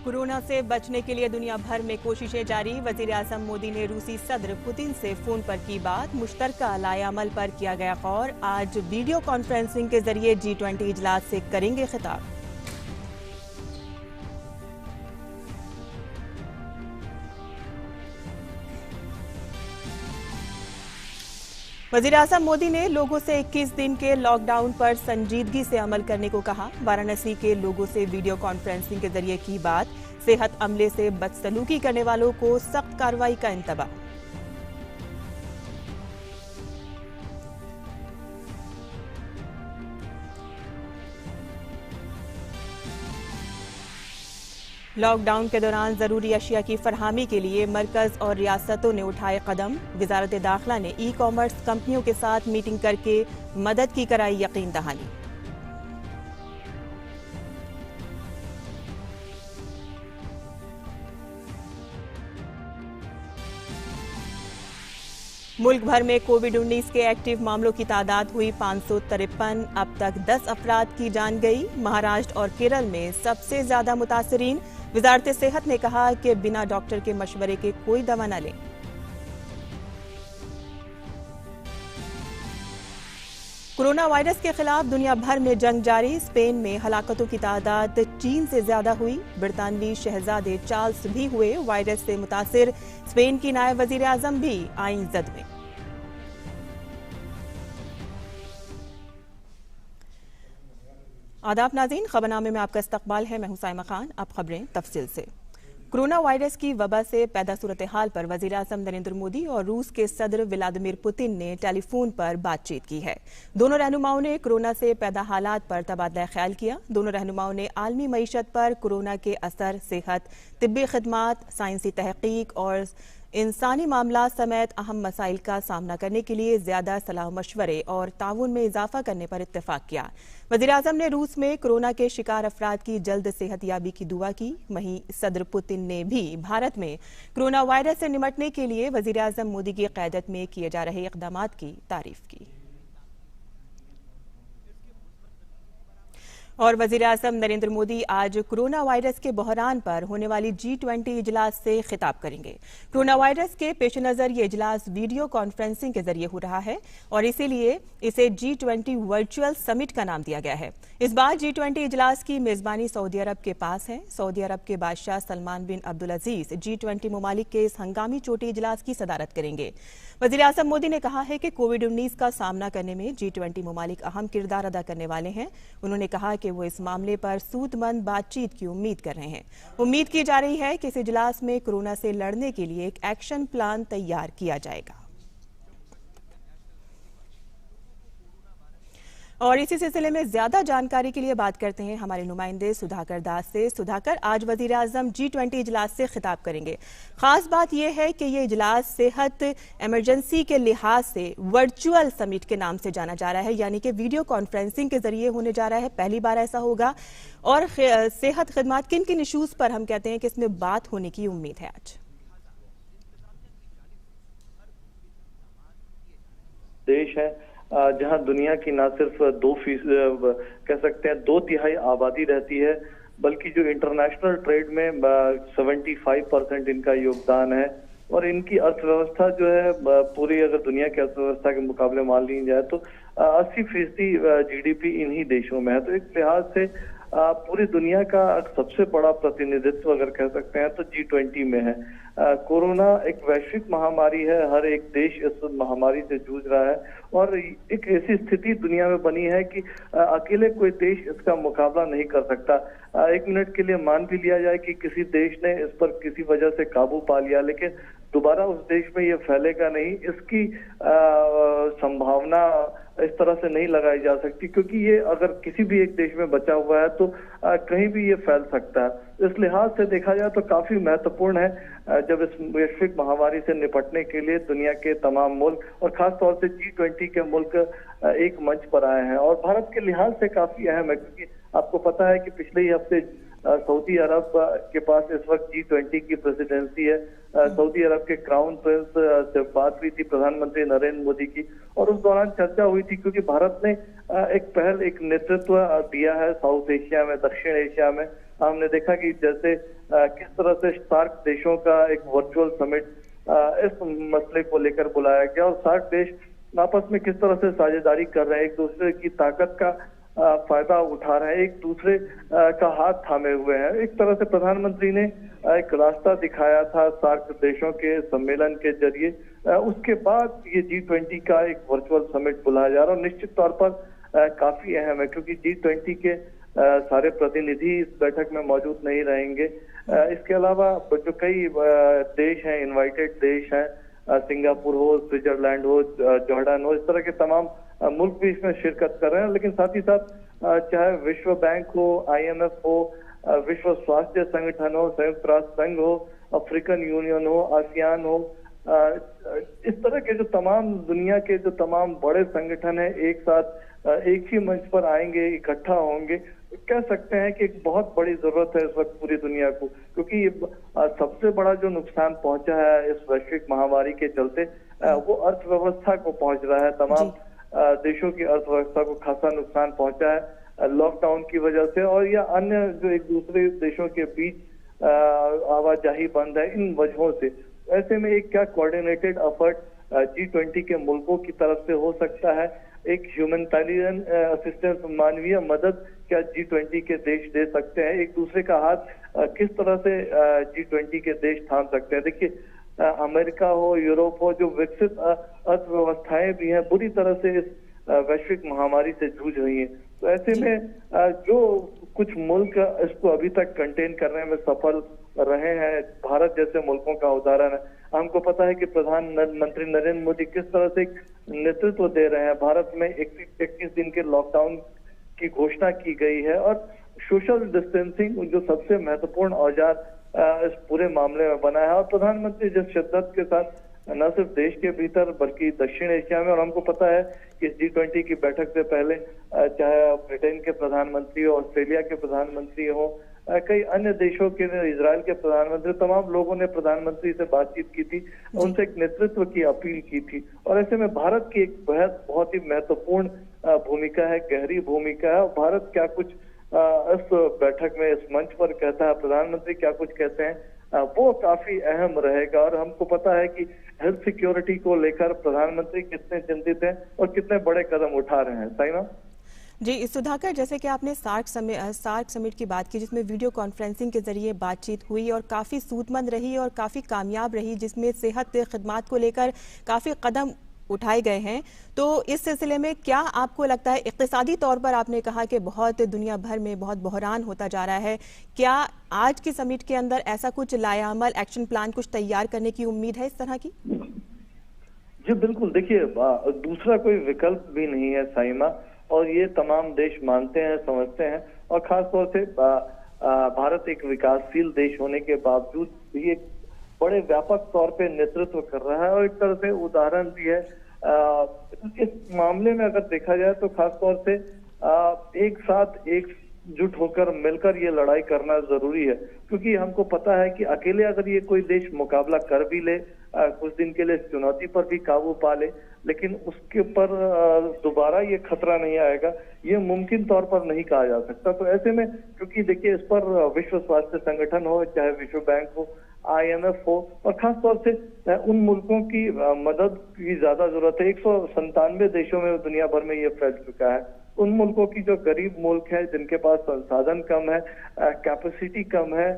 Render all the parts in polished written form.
Corona से बचने के लिए दुनिया भर में कोशिशें जारी। वजीर-ए-आजम मोदी ने रूसी सदर पुतिन से फोन पर की बात। मुश्तरका लाएअमल पर किया गया गौर। आज वीडियो कॉन्फ्रेंसिंग के जरिए G20 इजलास से करेंगे खिताब। वजीर-ए-आजम मोदी ने लोगों से 21 दिन के लॉकडाउन पर संजीदगी से अमल करने को कहा। वाराणसी के लोगों से वीडियो कॉन्फ्रेंसिंग के जरिए की बात। सेहत अमले से बदसलूकी करने वालों को सख्त कार्रवाई का इंतबा। लॉकडाउन के दौरान जरूरी अशिया की फरहामी के लिए मरकज और रियासतों ने उठाए कदम। वजारत दाखिला ने ई कॉमर्स कंपनियों के साथ मीटिंग करके मदद की कराई यकीन दहानी। मुल्क भर में कोविड-19 के एक्टिव मामलों की तादाद हुई 553। अब तक 10 अफराद की जान गई। महाराष्ट्र और केरल में सबसे ज्यादा मुतासरीन। वजारत सेहत ने कहा कि बिना डॉक्टर के मशवरे के कोई दवा न लें। कोरोना वायरस के खिलाफ दुनिया भर में जंग जारी। स्पेन में हलाकतों की तादाद चीन से ज्यादा हुई। ब्रितानवी शहजादे चार्ल्स भी हुए वायरस से मुतासिर। स्पेन की नायब वजीर आजम भी आई जद में। आदाब नाज़रीन, खबरनामे में आपका इस्तकबाल है। मैं हूं साइमा खान। अब खबरें तफसील से। कोरोना वायरस की वबा से पैदा सूरत हाल पर वजीर आजम नरेंद्र मोदी और रूस के सदर व्लादिमीर पुतिन ने टेलीफोन पर बातचीत की है। दोनों रहनुमाओं ने कोरोना से पैदा हालात पर तबादला ख्याल किया। दोनों रहनुमाओं ने आलमी मईशत पर कोरोना के असर, सेहत, तिब्बी खिदमात, साइंसी तहकीक और इंसानी मामला समेत अहम मसाइल का सामना करने के लिए ज्यादा सलाह मशवरे और ताउन में इजाफा करने पर इत्तेफाक किया। वजीर आजम ने रूस में कोरोना के शिकार अफराद की जल्द सेहत याबी की दुआ की। वहीं सदर पुतिन ने भी भारत में कोरोना वायरस से निपटने के लिए वजीर आजम मोदी की क़यादत में किए जा रहे इक़दामात की तारीफ की। और वजीर-ए-आज़म नरेंद्र मोदी आज कोरोना वायरस के बहरान पर होने वाली G20 इजलास से खिताब करेंगे। कोरोना वायरस के पेश नजर ये इजलास वीडियो कॉन्फ्रेंसिंग के जरिए हो रहा है और इसीलिए इसे G20 वर्चुअल समिट का नाम दिया गया है। इस बार G20 इजलास की मेजबानी सऊदी अरब के पास है। सऊदी अरब के बादशाह सलमान बिन अब्दुल अजीज G20 ममालिक के इस हंगामी चोटी इजलास की सदारत करेंगे। वजीर-ए-आज़म मोदी ने कहा है कि कोविड-19 का सामना करने में G20 ममालिक अहम किरदार अदा करने वाले हैं। उन्होंने कहा कि वो इस मामले पर सूदमंद बातचीत की उम्मीद कर रहे हैं। उम्मीद की जा रही है कि इस इजलास में कोरोना से लड़ने के लिए एक एक्शन प्लान तैयार किया जाएगा। और इसी सिलसिले में ज्यादा जानकारी के लिए बात करते हैं हमारे नुमाइंदे सुधाकर दास से। सुधाकर, आज वजीर आजम G20 इजलास से खिताब करेंगे। खास बात यह है कि ये इजलास सेहत इमरजेंसी के लिहाज से वर्चुअल समिट के नाम से जाना जा रहा है, यानी कि वीडियो कॉन्फ्रेंसिंग के जरिए होने जा रहा है। पहली बार ऐसा होगा। और सेहत खिदमात किन किन इशूज पर हम कहते हैं कि इसमें बात होने की उम्मीद है आज? देश है जहां दुनिया की ना सिर्फ 2% कह सकते हैं 2/3 आबादी रहती है, बल्कि जो इंटरनेशनल ट्रेड में 75% इनका योगदान है। और इनकी अर्थव्यवस्था जो है पूरी अगर दुनिया की अर्थव्यवस्था के मुकाबले मान ली जाए तो 80% GDP इन्हीं देशों में है। तो एक लिहाज से पूरी दुनिया का सबसे बड़ा प्रतिनिधित्व अगर कह सकते हैं तो G20 में है। कोरोना एक वैश्विक महामारी है। हर एक देश इस महामारी से जूझ रहा है और एक ऐसी स्थिति दुनिया में बनी है कि अकेले कोई देश इसका मुकाबला नहीं कर सकता। एक मिनट के लिए मान भी लिया जाए कि किसी देश ने इस पर किसी वजह से काबू पा लिया, लेकिन दोबारा उस देश में ये फैलेगा नहीं, इसकी संभावना इस तरह से नहीं लगाई जा सकती, क्योंकि ये अगर किसी भी एक देश में बचा हुआ है तो कहीं भी ये फैल सकता है। इस लिहाज से देखा जाए तो काफी महत्वपूर्ण है जब इस वैश्विक महामारी से निपटने के लिए दुनिया के तमाम मुल्क और खासतौर से G20 के मुल्क एक मंच पर आए हैं। और भारत के लिहाज से काफी अहम है, क्योंकि आपको पता है कि पिछले ही हफ्ते सऊदी अरब के पास इस वक्त G20 की प्रेसिडेंसी है। सऊदी अरब के क्राउन प्रिंस से बात हुई थी प्रधानमंत्री नरेंद्र मोदी की और उस दौरान चर्चा हुई थी, क्योंकि भारत ने एक पहल, एक नेतृत्व दिया है साउथ एशिया में, दक्षिण एशिया में। हमने देखा कि जैसे किस तरह से सार्क देशों का एक वर्चुअल समिट इस मसले को लेकर बुलाया गया और सार्क देश आपस में किस तरह से साझेदारी कर रहे हैं, एक दूसरे की ताकत का फायदा उठा रहे हैं, एक दूसरे का हाथ थामे हुए हैं। एक तरह से प्रधानमंत्री ने एक रास्ता दिखाया था सार्क देशों के सम्मेलन के जरिए। उसके बाद ये G20 का एक वर्चुअल समिट बुलाया जा रहा है और निश्चित तौर पर काफी अहम है, क्योंकि G20 के सारे प्रतिनिधि इस बैठक में मौजूद नहीं रहेंगे। इसके अलावा जो कई देश हैं, इनवाइटेड देश हैं, सिंगापुर हो, स्विट्जरलैंड हो, जॉर्डन हो, इस तरह के तमाम मुल्क भी इसमें शिरकत कर रहे हैं। लेकिन साथ ही साथ चाहे विश्व बैंक हो, IMF हो, विश्व स्वास्थ्य संगठन हो, संयुक्त राष्ट्र संघ हो, अफ्रीकन यूनियन हो, आसियान हो, इस तरह के जो तमाम दुनिया के जो तमाम बड़े संगठन है एक साथ एक ही मंच पर आएंगे, इकट्ठा होंगे। कह सकते हैं कि एक बहुत बड़ी जरूरत है इस वक्त पूरी दुनिया को, क्योंकि सबसे बड़ा जो नुकसान पहुंचा है इस वैश्विक महामारी के चलते वो अर्थव्यवस्था को पहुंच रहा है। तमाम देशों की अर्थव्यवस्था को खासा नुकसान पहुंचा है लॉकडाउन की वजह से, और या अन्य जो एक दूसरे देशों के बीच आवाजाही बंद है, इन वजहों से। ऐसे में एक क्या कोऑर्डिनेटेड एफर्ट G20 के मुल्कों की तरफ से हो सकता है? एक ह्यूमैनिटेरियन असिस्टेंस, मानवीय मदद क्या G20 के देश दे सकते हैं? एक दूसरे का हाथ किस तरह से G20 के देश थाम सकते हैं? देखिए अमेरिका हो, यूरोप हो, जो विकसित अर्थव्यवस्थाएं भी हैं, बुरी तरह से इस वैश्विक महामारी से जूझ रही हैं। तो ऐसे में जो कुछ मुल्क इसको अभी तक कंटेन करने में सफल रहे हैं, भारत जैसे मुल्कों का उदाहरण है। हमको पता है कि प्रधानमंत्री नरेंद्र मोदी किस तरह से नेतृत्व दे रहे हैं। भारत में 21 दिन के लॉकडाउन की घोषणा की गई है और सोशल डिस्टेंसिंग जो सबसे महत्वपूर्ण औजार इस पूरे मामले में बना है। और प्रधानमंत्री जिस शिद्दत के साथ न सिर्फ देश के भीतर बल्कि दक्षिण एशिया में, और हमको पता है कि G20 की बैठक से पहले चाहे ब्रिटेन के प्रधानमंत्री हो, ऑस्ट्रेलिया के प्रधानमंत्री हो, कई अन्य देशों के, इजराइल के प्रधानमंत्री, तमाम लोगों ने प्रधानमंत्री से बातचीत की थी, उनसे एक नेतृत्व की अपील की थी। और ऐसे में भारत की एक बहुत ही महत्वपूर्ण भूमिका है, गहरी भूमिका है। और भारत क्या कुछ इस बैठक में, इस मंच पर कहता है, प्रधानमंत्री क्या कुछ कहते हैं, वो काफी अहम रहेगा। और हमको पता है कि हेल्थ सिक्योरिटी को लेकर प्रधानमंत्री कितने चिंतित हैं और कितने बड़े कदम उठा रहे हैं। साइना जी, सुधाकर, जैसे कि आपने सार्क समिट की बात की, जिसमें वीडियो कॉन्फ्रेंसिंग के जरिए बातचीत हुई और काफ़ी सूदमंद रही और काफ़ी कामयाब रही, जिसमें सेहत खिदमात को लेकर काफ़ी कदम उठाए गए हैं। तो इस सिलसिले में क्या आपको लगता है, इक्तिसादी तौर पर आपने कहा कि बहुत दुनिया भर में बहुत बहरान होता जा रहा है, क्या आज की समिट के अंदर ऐसा कुछ लायामल एक्शन प्लान कुछ तैयार करने की उम्मीद है इस तरह की? जी बिल्कुल, देखिए दूसरा कोई विकल्प भी नहीं है साइमा, और ये तमाम देश मानते हैं, समझते हैं। और खास तौर से भारत एक विकासशील देश होने के बावजूद भी एक बड़े व्यापक तौर पे नेतृत्व कर रहा है और एक तरह से उदाहरण भी है। इस मामले में अगर देखा जाए तो खास तौर से एक साथ एकजुट होकर मिलकर ये लड़ाई करना जरूरी है, क्योंकि हमको पता है कि अकेले अगर ये कोई देश मुकाबला कर भी ले, कुछ दिन के लिए इस चुनौती पर भी काबू पा ले, लेकिन उसके ऊपर दोबारा ये खतरा नहीं आएगा, ये मुमकिन तौर पर नहीं कहा जा सकता। तो ऐसे में, क्योंकि देखिए इस पर विश्व स्वास्थ्य संगठन हो, चाहे विश्व बैंक हो, IMF हो, और खास तौर से उन मुल्कों की मदद की ज्यादा जरूरत है। 197 देशों में दुनिया भर में ये फैल चुका है। उन मुल्कों की जो गरीब मुल्क है, जिनके पास संसाधन कम है, कैपेसिटी कम है,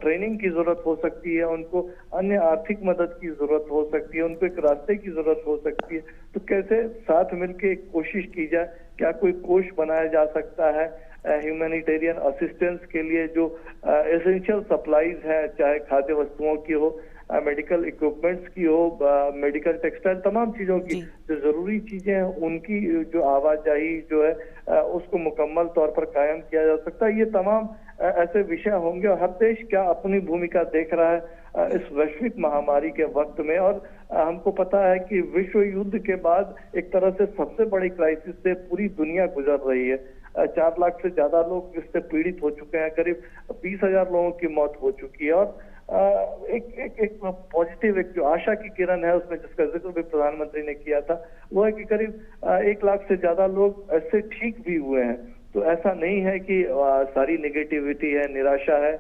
ट्रेनिंग की जरूरत हो सकती है, उनको अन्य आर्थिक मदद की जरूरत हो सकती है, उनको एक रास्ते की जरूरत हो सकती है। तो कैसे साथ मिलकर एक कोशिश की जाए, क्या कोई कोष बनाया जा सकता है ह्यूमैनिटेरियन असिस्टेंस के लिए, जो एसेंशियल सप्लाईज है, चाहे खाद्य वस्तुओं की हो, मेडिकल इक्विपमेंट्स की हो, मेडिकल टेक्सटाइल, तमाम चीजों की जो जरूरी चीजें हैं, उनकी जो आवाजाही जो है उसको मुकम्मल तौर पर कायम किया जा सकता है। ये तमाम ऐसे विषय होंगे और हर देश क्या अपनी भूमिका देख रहा है इस वैश्विक महामारी के वक्त में। और हमको पता है कि विश्व युद्ध के बाद एक तरह से सबसे बड़ी क्राइसिस से पूरी दुनिया गुजर रही है। 4 लाख से ज्यादा लोग इससे पीड़ित हो चुके हैं, करीब 20,000 लोगों की मौत हो चुकी है। और एक पॉजिटिव, एक जो आशा की किरण है उसमें, जिसका जिक्र भी प्रधानमंत्री ने किया था, वो है कि करीब 1 लाख से ज्यादा लोग ऐसे ठीक भी हुए हैं। तो ऐसा नहीं है कि सारी नेगेटिविटी है, निराशा है।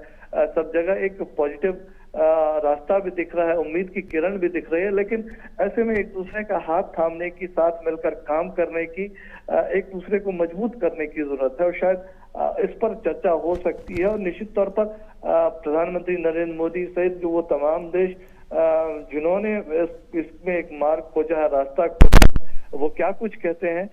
सब जगह एक पॉजिटिव रास्ता भी दिख रहा है, उम्मीद की किरण भी दिख रही है। लेकिन ऐसे में एक दूसरे का हाथ थामने की, साथ मिलकर काम करने की, एक दूसरे को मजबूत करने की जरूरत है, और शायद इस पर चर्चा हो सकती है। और निश्चित तौर पर प्रधानमंत्री नरेंद्र मोदी सहित जो वो तमाम देश जिन्होंने इसमें एक मार्ग खोजा है, रास्ता खोजा, वो क्या कुछ कहते हैं,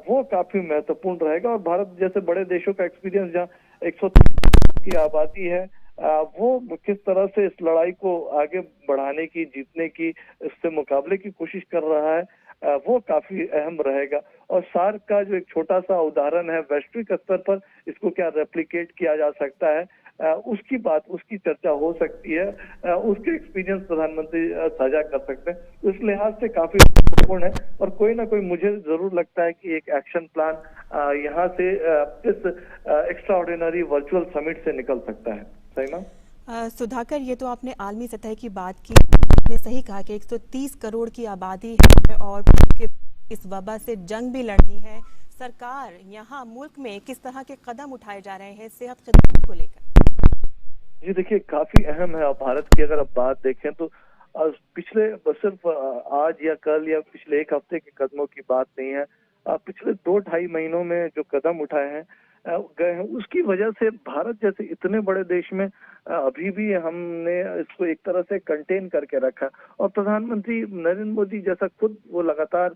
वो काफी महत्वपूर्ण रहेगा। और भारत जैसे बड़े देशों का एक्सपीरियंस, जहाँ 130 की आबादी है, वो किस तरह से इस लड़ाई को आगे बढ़ाने की, जीतने की, इससे मुकाबले की कोशिश कर रहा है, वो काफी अहम रहेगा। और सार्क का जो एक छोटा सा उदाहरण है, वैश्विक स्तर पर इसको क्या रेप्लिकेट किया जा सकता है, उसकी चर्चा हो सकती है। उसके एक्सपीरियंस प्रधानमंत्री साझा कर सकते हैं। इस लिहाज से काफी महत्वपूर्ण है। और कोई ना कोई, मुझे जरूर लगता है कि एक एक्शन प्लान यहाँ से इस एक्स्ट्रा ऑर्डिनरी वर्चुअल समिट से निकल सकता है। सही ना? सुधाकर, ये तो आपने आलमी सतह की बात की, आपने सही कहा कि 130 करोड़ की आबादी है और इस वबा से जंग भी लड़नी है। सरकार यहाँ मुल्क में किस तरह के कदम उठाए जा रहे हैं सेहत खिदमत को लेकर? जी देखिए, काफी अहम है। अब भारत की अगर आप बात देखें तो पिछले सिर्फ आज या कल या पिछले 1 हफ्ते के कदमों की बात नहीं है। पिछले 2-2.5 महीनों में जो कदम उठाए हैं गए हैं, उसकी वजह से भारत जैसे इतने बड़े देश में अभी भी हमने इसको एक तरह से कंटेन करके रखा। और प्रधानमंत्री नरेंद्र मोदी जैसा खुद वो लगातार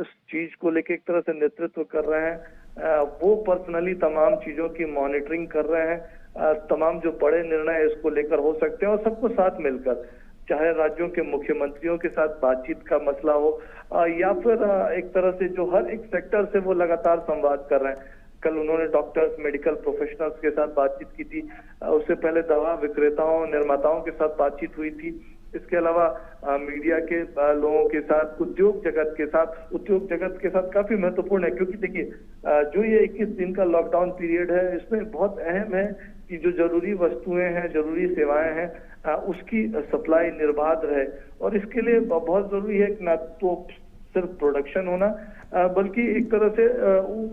इस चीज को लेकर एक तरह से नेतृत्व कर रहे हैं। वो पर्सनली तमाम चीजों की मॉनिटरिंग कर रहे हैं। तमाम जो बड़े निर्णय इसको लेकर हो सकते हैं, और सबको साथ मिलकर, चाहे राज्यों के मुख्यमंत्रियों के साथ बातचीत का मसला हो, या फिर एक तरह से जो हर एक सेक्टर से वो लगातार संवाद कर रहे हैं। कल उन्होंने डॉक्टर्स, मेडिकल प्रोफेशनल्स के साथ बातचीत की थी। उससे पहले दवा विक्रेताओं, निर्माताओं के साथ बातचीत हुई थी। इसके अलावा मीडिया के लोगों के साथ, उद्योग जगत के साथ काफी महत्वपूर्ण है। क्योंकि देखिए, जो ये 21 दिन का लॉकडाउन पीरियड है, इसमें बहुत अहम है कि जो जरूरी वस्तुएं हैं, जरूरी सेवाएं हैं, उसकी सप्लाई निर्बाध रहे। और इसके लिए बहुत जरूरी है कि ना तो सिर्फ प्रोडक्शन होना, बल्कि एक तरह से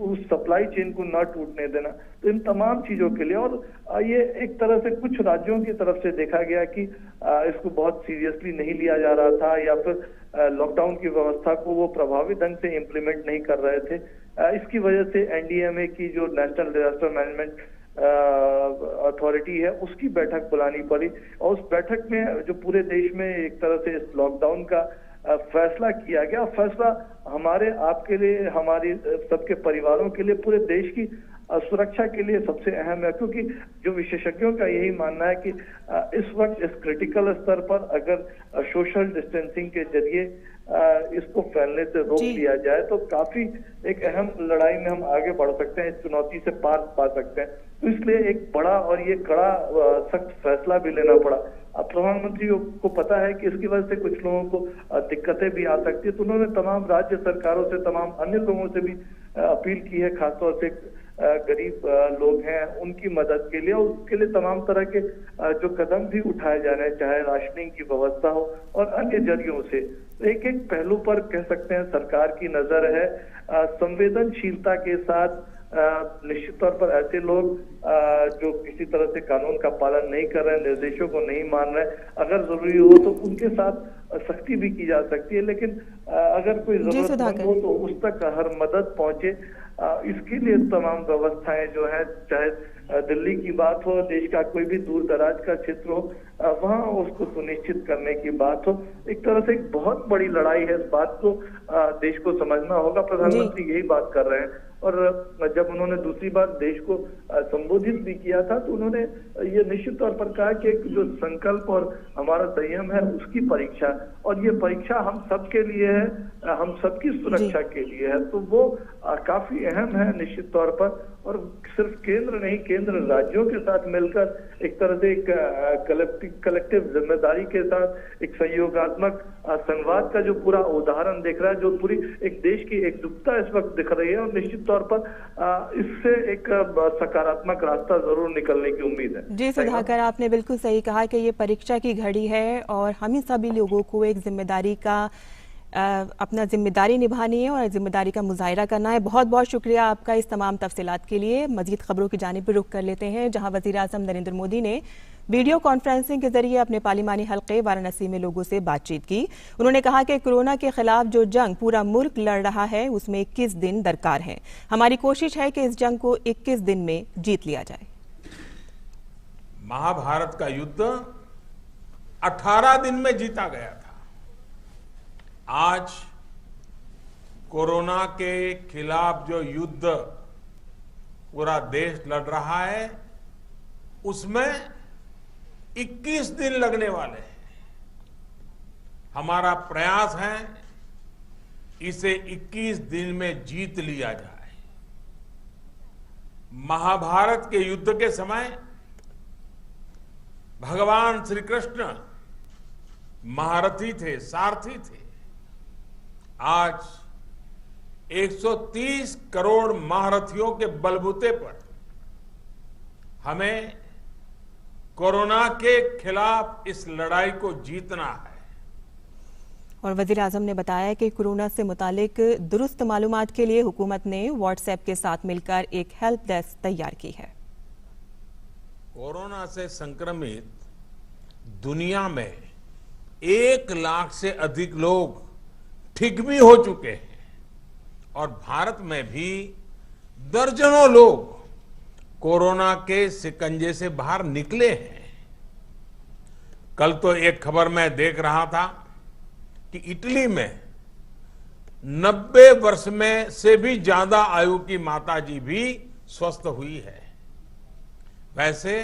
उस सप्लाई चेन को ना टूटने देना। तो इन तमाम चीजों के लिए, और ये एक तरह से कुछ राज्यों की तरफ से देखा गया कि इसको बहुत सीरियसली नहीं लिया जा रहा था, या फिर लॉकडाउन की व्यवस्था को वो प्रभावी ढंग से इम्प्लीमेंट नहीं कर रहे थे। इसकी वजह से एनडीएमए की जो नेशनल डिजास्टर मैनेजमेंट अथॉरिटी है, उसकी बैठक बुलानी पड़ी। और उस बैठक में जो पूरे देश में एक तरह से इस लॉकडाउन का फैसला किया गया। फैसला हमारे, आपके लिए, हमारी सबके परिवारों के लिए, पूरे देश की सुरक्षा के लिए सबसे अहम है। क्योंकि जो विशेषज्ञों का यही मानना है कि इस वक्त इस क्रिटिकल स्तर पर अगर सोशल डिस्टेंसिंग के जरिए इसको फैलने से रोक लिया जाए, तो काफी एक अहम लड़ाई में हम आगे बढ़ सकते हैं, इस चुनौती से पार पा सकते हैं। तो इसलिए एक बड़ा और ये कड़ा सख्त फैसला भी लेना पड़ा। अब प्रधानमंत्री को पता है कि इसकी वजह से कुछ लोगों को दिक्कतें भी आ सकती है, तो उन्होंने तमाम राज्य सरकारों से, तमाम अन्य लोगों से भी अपील की है, खासतौर से गरीब लोग हैं उनकी मदद के लिए। और उसके लिए तमाम तरह के जो कदम भी उठाए जा रहे हैं, चाहे राशनिंग की व्यवस्था हो और अन्य जरियों से। एक एक पहलू पर कह सकते हैं सरकार की नजर है। संवेदनशीलता के साथ निश्चित तौर पर ऐसे लोग जो किसी तरह से कानून का पालन नहीं कर रहे, निर्देशों को नहीं मान रहे, अगर जरूरी हो तो उनके साथ सख्ती भी की जा सकती है। लेकिन अगर कोई जरूरतमंद हो तो उस तक हर मदद पहुंचे, इसके लिए तमाम व्यवस्थाएं जो है, चाहे दिल्ली की बात हो, देश का कोई भी दूर दराज का क्षेत्र हो, वहां उसको सुनिश्चित करने की बात हो। एक तरह से एक बहुत बड़ी लड़ाई है, इस बात को देश को समझना होगा। प्रधानमंत्री यही बात कर रहे हैं। और जब उन्होंने दूसरी बार देश को संबोधित भी किया था, तो उन्होंने ये निश्चित तौर पर कहा कि जो संकल्प और हमारा संयम है, उसकी परीक्षा, और ये परीक्षा हम सबके लिए है, हम सबकी सुरक्षा के लिए है। तो वो काफी अहम है निश्चित तौर पर। और सिर्फ केंद्र नहीं, केंद्र राज्यों के साथ मिलकर एक तरह से एक कलेक्टिव जिम्मेदारी के साथ एक सहयोगात्मक संवाद का जो पूरा उदाहरण दिख रहा है, जो पूरी एक देश की एकजुटता इस वक्त दिख रही है। और निश्चित निश्चित तौर पर इससे एक सकारात्मक रास्ता जरूर निकलने की उम्मीद है। जी सुधाकर, आपने बिल्कुल सही कहा कि ये परीक्षा की घड़ी है और हम ही सभी लोगों को एक जिम्मेदारी का अपना जिम्मेदारी निभानी है और जिम्मेदारी का मुजाहिरा करना है। बहुत बहुत शुक्रिया आपका इस तमाम तफसीलात के लिए। मजीद खबरों की जानिब रुख कर लेते हैं, जहां वज़ीर आज़म नरेंद्र मोदी ने वीडियो कॉन्फ्रेंसिंग के जरिए अपने पार्लिमानी हल्के वाराणसी में लोगों से बातचीत की। उन्होंने कहा कि कोरोना के खिलाफ जो जंग पूरा मुल्क लड़ रहा है उसमें 21 दिन दरकार है। हमारी कोशिश है कि इस जंग को 21 दिन में जीत लिया जाए। महाभारत का युद्ध 18 दिन में जीता गया था। आज कोरोना के खिलाफ जो युद्ध पूरा देश लड़ रहा है उसमें 21 दिन लगने वाले हैं। हमारा प्रयास है इसे 21 दिन में जीत लिया जाए। महाभारत के युद्ध के समय भगवान श्री कृष्ण महारथी थे, सारथी थे। आज 130 करोड़ महारथियों के बलबूते पर हमें कोरोना के खिलाफ इस लड़ाई को जीतना है। और वज़ीर आज़म ने बताया कि कोरोना से मुतालिक दुरुस्त मालूमात के लिए हुकूमत ने व्हाट्सएप के साथ मिलकर एक हेल्प डेस्क तैयार की है। कोरोना से संक्रमित दुनिया में 1 लाख से अधिक लोग ठीक भी हो चुके हैं और भारत में भी दर्जनों लोग कोरोना के शिकंजे से बाहर निकले हैं। कल तो एक खबर मैं देख रहा था कि इटली में 90 वर्ष में से भी ज्यादा आयु की माताजी भी स्वस्थ हुई है। वैसे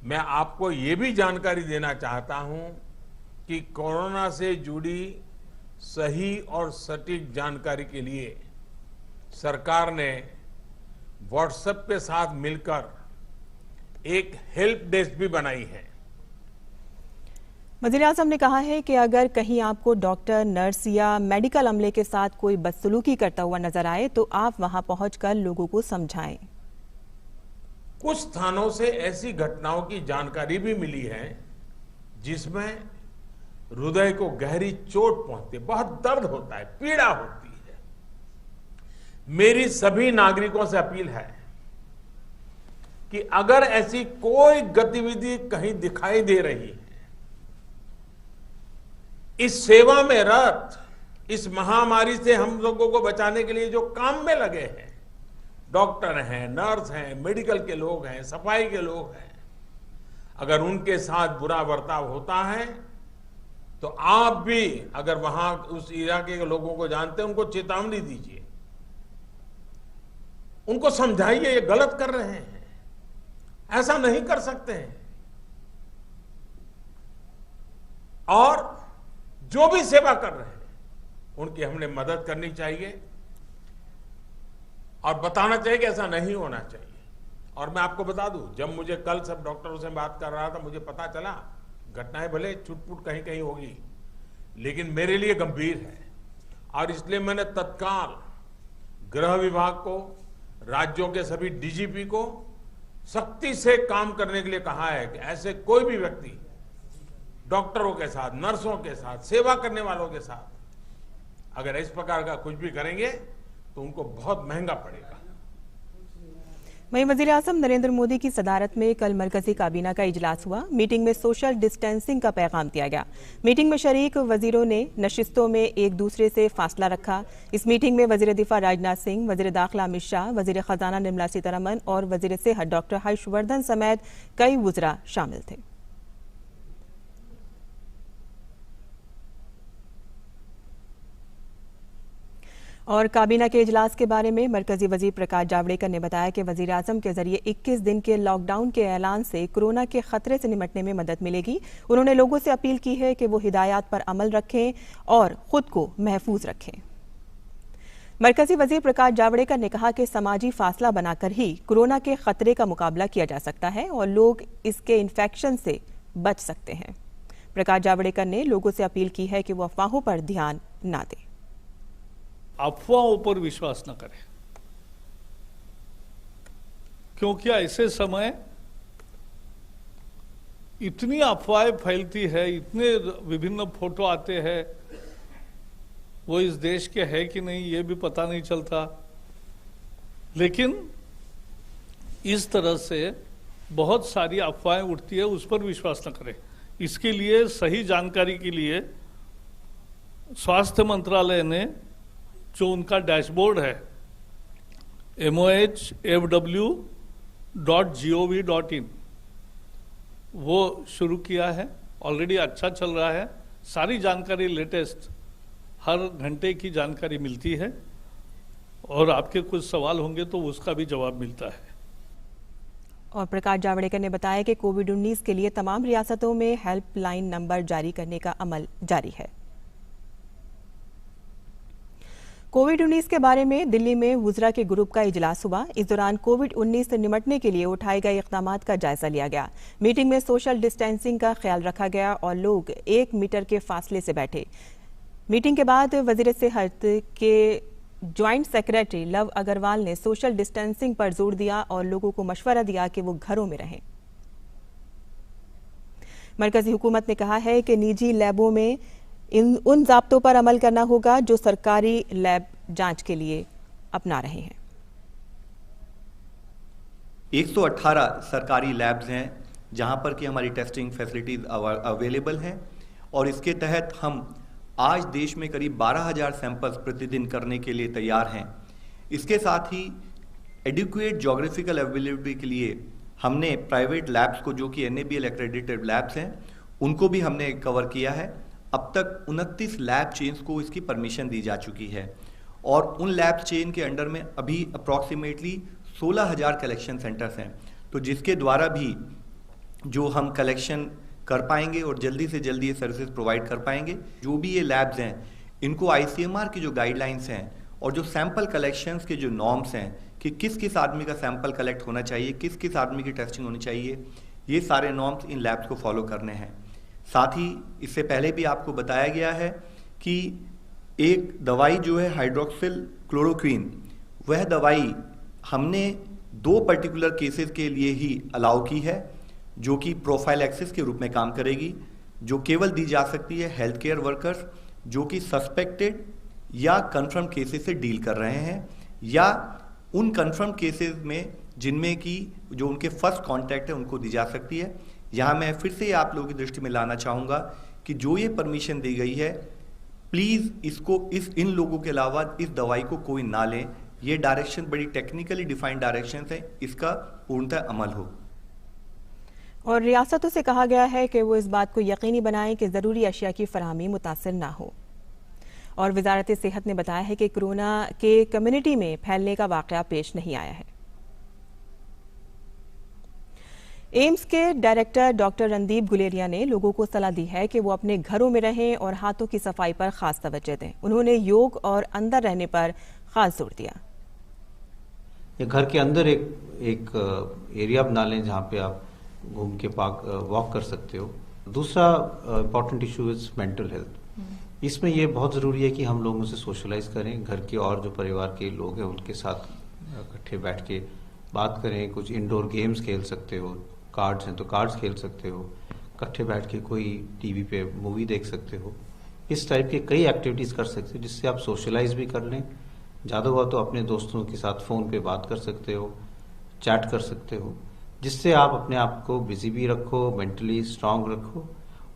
मैं आपको ये भी जानकारी देना चाहता हूं कि कोरोना से जुड़ी सही और सटीक जानकारी के लिए सरकार ने व्हाट्सएप के साथ मिलकर एक हेल्प डेस्क भी बनाई है। वज़ीर आज़म ने कहा है कि अगर कहीं आपको डॉक्टर, नर्स या मेडिकल अमले के साथ कोई बदसलूकी करता हुआ नजर आए तो आप वहां पहुंचकर लोगों को समझाएं। कुछ स्थानों से ऐसी घटनाओं की जानकारी भी मिली है जिसमें हृदय को गहरी चोट पहुंचती है, बहुत दर्द होता है, पीड़ा होती है। मेरी सभी नागरिकों से अपील है कि अगर ऐसी कोई गतिविधि कहीं दिखाई दे रही है, इस सेवा में रत, इस महामारी से हम लोगों को बचाने के लिए जो काम में लगे हैं, डॉक्टर हैं, नर्स हैं, मेडिकल के लोग हैं, सफाई के लोग हैं, अगर उनके साथ बुरा बर्ताव होता है तो आप भी अगर वहां उस इलाके के लोगों को जानते हैं, उनको चेतावनी दीजिए, उनको समझाइए ये गलत कर रहे हैं, ऐसा नहीं कर सकते हैं। और जो भी सेवा कर रहे हैं उनकी हमने मदद करनी चाहिए और बताना चाहिए कि ऐसा नहीं होना चाहिए। और मैं आपको बता दूं, जब मुझे कल सब डॉक्टरों से बात कर रहा था, मुझे पता चला घटनाएं भले छुटपुट कहीं कहीं होगी लेकिन मेरे लिए गंभीर है और इसलिए मैंने तत्काल गृह विभाग को, राज्यों के सभी डीजीपी को सख्ती से काम करने के लिए कहा है कि ऐसे कोई भी व्यक्ति डॉक्टरों के साथ, नर्सों के साथ, सेवा करने वालों के साथ अगर इस प्रकार का कुछ भी करेंगे तो उनको बहुत महंगा पड़ेगा। वहीं वज़ीर आज़म नरेंद्र मोदी की सदारत में कल मरकजी काबीना का इजलास हुआ। मीटिंग में सोशल डिस्टेंसिंग का पैगाम दिया गया। मीटिंग में शरीक वजीरों ने नशिस्तों में एक दूसरे से फासला रखा। इस मीटिंग में वजीर दिफा राजनाथ सिंह, वजीर दाखिला अमित शाह, वजीर खजाना निर्मला सीतारमण और वजीर सेहत डॉक्टर हर्षवर्धन समेत कई वुज़रा शामिल थे। और काबीना के इजलास के बारे में मरकजी वजीर प्रकाश जावड़ेकर ने बताया कि वजीर आजम के जरिए 21 दिन के लॉकडाउन के ऐलान से कोरोना के खतरे से निपटने में मदद मिलेगी। उन्होंने लोगों से अपील की है कि वो हिदायत पर अमल रखें और खुद को महफूज रखें। मरकजी वजीर प्रकाश जावड़ेकर ने कहा कि समाजी फासला बनाकर ही कोरोना के खतरे का मुकाबला किया जा सकता है और लोग इसके इन्फेक्शन से बच सकते हैं। प्रकाश जावड़ेकर ने लोगों से अपील की है कि वो अफवाहों पर ध्यान न दें। अफवाहों पर विश्वास न करें। क्योंकि ऐसे समय इतनी अफवाहें फैलती है, इतने विभिन्न फोटो आते हैं, वो इस देश के है कि नहीं ये भी पता नहीं चलता। लेकिन इस तरह से बहुत सारी अफवाहें उठती है, उस पर विश्वास न करें। इसके लिए सही जानकारी के लिए स्वास्थ्य मंत्रालय ने जो उनका डैशबोर्ड है mohfw.gov.in वो शुरू किया है, ऑलरेडी अच्छा चल रहा है। सारी जानकारी लेटेस्ट हर घंटे की जानकारी मिलती है और आपके कुछ सवाल होंगे तो उसका भी जवाब मिलता है। और प्रकाश जावड़ेकर ने बताया कि कोविड-19 के लिए तमाम रियासतों में हेल्पलाइन नंबर जारी करने का अमल जारी है। कोविड-19 के बारे में दिल्ली में वुज़रा के ग्रुप का इजलास हुआ। इस दौरान कोविड-19 से निपटने के लिए उठाए गए इक़दामात का जायजा लिया गया। मीटिंग में सोशल डिस्टेंसिंग का ख्याल रखा गया और लोग 1 मीटर के फासले से बैठे। मीटिंग के बाद वज़ीर सेहत के ज्वाइंट सेक्रेटरी लव अग्रवाल ने सोशल डिस्टेंसिंग पर जोर दिया और लोगों को मशवरा दिया कि वो घरों में रहें। मरकजी हुकूमत ने कहा है कि निजी लैबों में उन ज़ाब्तों पर अमल करना होगा जो सरकारी लैब जांच के लिए अपना रहे हैं। 118 सरकारी लैब्स हैं जहां पर कि हमारी टेस्टिंग फैसिलिटीज अवेलेबल हैं और इसके तहत हम आज देश में करीब 12,000 सैंपल्स प्रतिदिन करने के लिए तैयार हैं। इसके साथ ही एडिक्वेट जोग्राफिकल अवेलेबिलिटी के लिए हमने प्राइवेट लैब्स को, जो कि NABL एक्रेडिटेड लैब्स हैं, उनको भी हमने कवर किया है। अब तक 29 लैब चेन्स को इसकी परमिशन दी जा चुकी है और उन लैब चेन के अंडर में अभी अप्रॉक्सीमेटली 16,000 कलेक्शन सेंटर्स हैं, तो जिसके द्वारा भी जो हम कलेक्शन कर पाएंगे और जल्दी से जल्दी ये सर्विसेज प्रोवाइड कर पाएंगे। जो भी ये लैब्स हैं इनको ICMR की जो गाइडलाइंस हैं और जो सैंपल कलेक्शंस के जो नॉर्म्स हैं कि किस किस आदमी का सैंपल कलेक्ट होना चाहिए, किस किस आदमी की टेस्टिंग होनी चाहिए, ये सारे नॉर्म्स इन लैब्स को फॉलो करने हैं। साथ ही इससे पहले भी आपको बताया गया है कि एक दवाई जो है हाइड्रोक्सिल क्लोरोक्वीन, वह दवाई हमने 2 पर्टिकुलर केसेस के लिए ही अलाउ की है, जो कि प्रोफाइलैक्सिस के रूप में काम करेगी, जो केवल दी जा सकती है हेल्थ केयर वर्कर्स जो कि सस्पेक्टेड या कंफर्म केसेस से डील कर रहे हैं या उन कंफर्म केसेस में जिनमें कि जो उनके फर्स्ट कांटेक्ट है उनको दी जा सकती है। यहाँ मैं फिर से आप लोगों की दृष्टि में लाना चाहूँगा कि जो ये परमिशन दी गई है, प्लीज़ इसको इन लोगों के अलावा इस दवाई को कोई ना लें। ये डायरेक्शन बड़ी टेक्निकली डिफाइंड डायरेक्शंस हैं, इसका पूर्णतः अमल हो। और रियासतों से कहा गया है कि वो इस बात को यकीनी बनाएं कि ज़रूरी अशिया की फराहमी मुतासर ना हो। और वजारत सेहत ने बताया है कि कोरोना के कम्युनिटी में फैलने का वाक़या पेश नहीं आया है। एम्स के डायरेक्टर डॉक्टर रणदीप गुलेरिया ने लोगों को सलाह दी है कि वो अपने घरों में रहें और हाथों की सफाई पर खास तवज्जो दें। उन्होंने योग और अंदर रहने पर खास जोर दिया। घर के अंदर एक एरिया बना लें जहाँ पे आप घूम के वॉक कर सकते हो। दूसरा important issue is mental health. इसमें ये बहुत ज़रूरी है कि हम लोगों से सोशलाइज करें, घर के और जो परिवार के लोग हैं उनके साथ इकट्ठे बैठ के बात करें। कुछ इंडोर गेम्स खेल सकते हो, कार्ड्स हैं तो कार्ड्स खेल सकते हो, इकट्ठे बैठ के कोई टीवी पे मूवी देख सकते हो। इस टाइप के कई एक्टिविटीज़ कर सकते हो जिससे आप सोशलाइज भी कर लें। ज़्यादा हुआ तो अपने दोस्तों के साथ फ़ोन पे बात कर सकते हो, चैट कर सकते हो, जिससे आप अपने आप को बिजी भी रखो, मेंटली स्ट्रांग रखो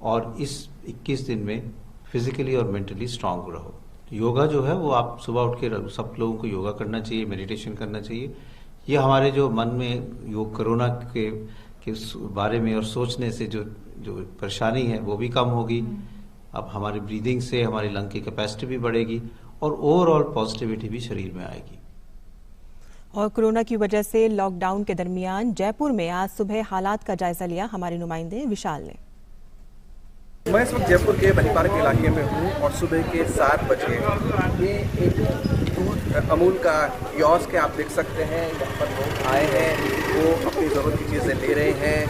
और इस 21 दिन में फिजिकली और मेंटली स्ट्रांग रहो। योगा जो है वो आप सुबह उठ के सब लोगों को योगा करना चाहिए, मेडिटेशन करना चाहिए। ये हमारे जो मन में योग कोरोना के बारे में और सोचने से जो परेशानी है वो भी कम होगी। अब हमारी ब्रीदिंग से हमारी लंग की कैपेसिटी भी बढ़ेगी और ओवरऑल पॉजिटिविटी भी शरीर में आएगी। और कोरोना की वजह से लॉकडाउन के दरमियान जयपुर में आज सुबह हालात का जायजा लिया हमारे नुमाइंदे विशाल ने। मैं इस वक्त जयपुर के बनी पार्क इलाके में हूँ और सुबह के 7 बजे ये एक दूध अमूल का कियोस्क है, आप देख सकते हैं। यहाँ पर लोग आए हैं, वो अपनी ज़रूरत की चीज़ें ले रहे हैं।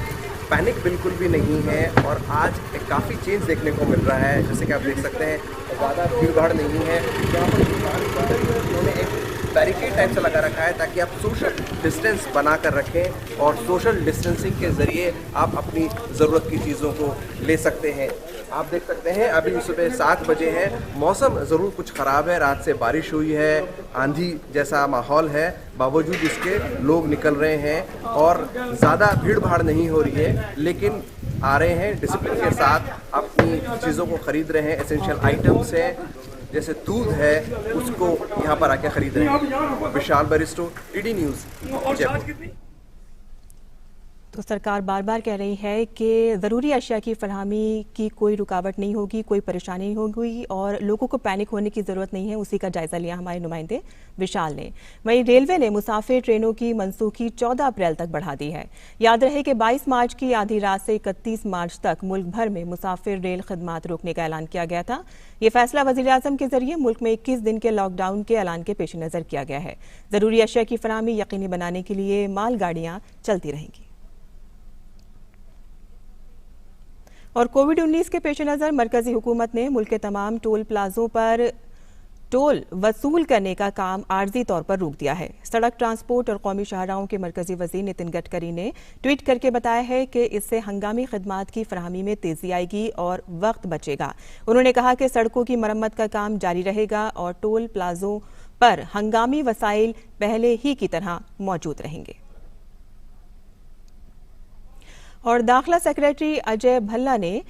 पैनिक बिल्कुल भी नहीं है और आज काफ़ी चेंज देखने को मिल रहा है। जैसे कि आप देख सकते हैं ज़्यादा भीड़ भाड़ नहीं है। यहाँ पर दुकान पर उन्होंने एक बैरिकेड टाइप से लगा रखा है ताकि आप सोशल डिस्टेंस बना कर रखें और सोशल डिस्टेंसिंग के ज़रिए आप अपनी ज़रूरत की चीज़ों को ले सकते हैं। आप देख सकते हैं अभी सुबह 7 बजे है, मौसम ज़रूर कुछ ख़राब है, रात से बारिश हुई है, आंधी जैसा माहौल है, बावजूद इसके लोग निकल रहे हैं और ज़्यादा भीड़ भाड़ नहीं हो रही है, लेकिन आ रहे हैं डिसिप्लिन के साथ, अपनी चीज़ों को ख़रीद रहे हैं। एसेंशियल आइटम्स हैं जैसे दूध है उसको यहाँ पर आके खरीद रहे हैं। विशाल बरिस्टो, टीडी न्यूज़, जयपुर। तो सरकार बार बार कह रही है कि ज़रूरी अशिया की फरहमी की कोई रुकावट नहीं होगी, कोई परेशानी नहीं होगी और लोगों को पैनिक होने की ज़रूरत नहीं है। उसी का जायज़ा लिया हमारे नुमाइंदे विशाल ने। वहीं रेलवे ने मुसाफिर ट्रेनों की मनसूखी 14 अप्रैल तक बढ़ा दी है। याद रहे कि 22 मार्च की आधी रात से 31 मार्च तक मुल्क भर में मुसाफिर रेल खदमात रोकने का ऐलान किया गया था। ये फैसला वज़ीर-ए-आज़म के जरिए मुल्क में 21 दिन के लॉकडाउन के ऐलान के पेश नज़र किया गया है। ज़रूरी अशिया की फरहमी यकीनी बनाने के लिए मालगाड़ियाँ चलती रहेंगी। और कोविड-19 के पेश नज़र मरकजी हुकूमत ने मुल्क के तमाम टोल प्लाजों पर टोल वसूल करने का काम आर्जी तौर पर रोक दिया है। सड़क ट्रांसपोर्ट और कौमी शाहराहों के मरकजी वज़ीर नितिन गडकरी ने ट्वीट करके बताया है कि इससे हंगामी खदमात की फराहमी में तेज़ी आएगी और वक्त बचेगा। उन्होंने कहा कि सड़कों की मरम्मत का काम जारी रहेगा और टोल प्लाजों पर हंगामी वसाइल पहले ही की तरह मौजूद रहेंगे। और दाखिला सेक्रेटरी अजय भल्ला ने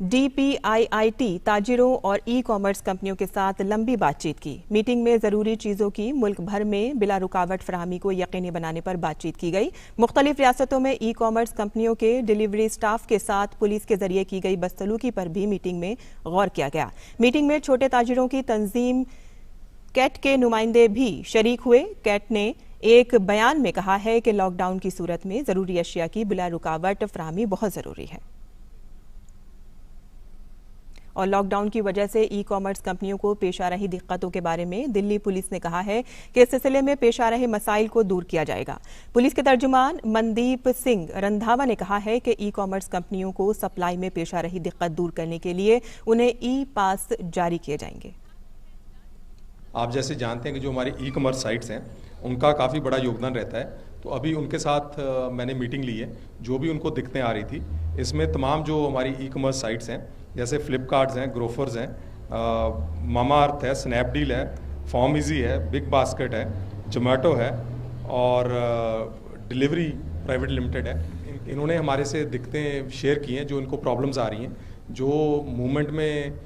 DPIIT ताजिरों और ई-कॉमर्स कंपनियों के साथ लंबी बातचीत की। मीटिंग में ज़रूरी चीज़ों की मुल्क भर में बिला रुकावट फराहमी को यकीनी बनाने पर बातचीत की गई। मुख्तलिफ रियासतों में ई-कॉमर्स कंपनियों के डिलीवरी स्टाफ के साथ पुलिस के जरिए की गई बदसलूकी पर भी मीटिंग में गौर किया गया। मीटिंग में छोटे ताजिरों की तंजीम कैट के नुमाइंदे भी शरीक हुए। कैट ने एक बयान में कहा है कि लॉकडाउन की सूरत में ज़रूरी अशिया की बिला रुकावट फराहमी बहुत ज़रूरी है और लॉकडाउन की वजह से ई-कॉमर्स कंपनियों को पेश आ रही दिक्कतों के बारे में दिल्ली पुलिस ने कहा है कि इस सिलसिले में पेश आ रहे मसाइल को दूर किया जाएगा। पुलिस के तर्जुमान मनदीप सिंह रंधावा ने कहा है कि ई-कॉमर्स कंपनियों को सप्लाई में पेश आ रही दिक्कत दूर करने के लिए उन्हें ई-पास जारी किए जाएंगे। आप जैसे जानते हैं कि जो हमारी ई-कॉमर्स साइट्स हैं उनका काफ़ी बड़ा योगदान रहता है, तो अभी उनके साथ मैंने मीटिंग ली है। जो भी उनको दिक्कतें आ रही थी, इसमें तमाम जो हमारी ई-कॉमर्स साइट्स हैं जैसे फ्लिपकार्ट्स हैं, ग्रोफर्स हैं, मामा अर्थ है, स्नैपडील है, फॉर्म इजी है, बिग बास्केट है, जोमेटो है और डिलीवरी प्राइवेट लिमिटेड है। इन्होंने हमारे से दिक्कतें शेयर की हैं जो इनको प्रॉब्लम्स आ रही हैं, जो मूवमेंट में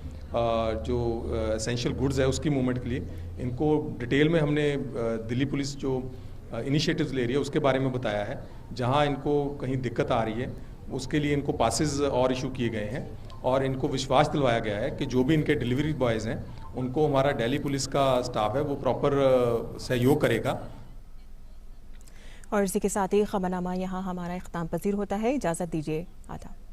जो एसेंशियल गुड्स है उसकी मूवमेंट के लिए इनको डिटेल में हमने दिल्ली पुलिस जो इनिशिएटिव्स ले रही है उसके बारे में बताया है। जहां इनको कहीं दिक्कत आ रही है उसके लिए इनको पासेस और इशू किए गए हैं और इनको विश्वास दिलवाया गया है कि जो भी इनके डिलीवरी बॉयज़ हैं उनको हमारा दिल्ली पुलिस का स्टाफ है वो प्रॉपर सहयोग करेगा। और इसी के साथ ही खबरनामा यहाँ हमारा इख्तिताम पजीर होता है। इजाज़त दीजिए, आदाब।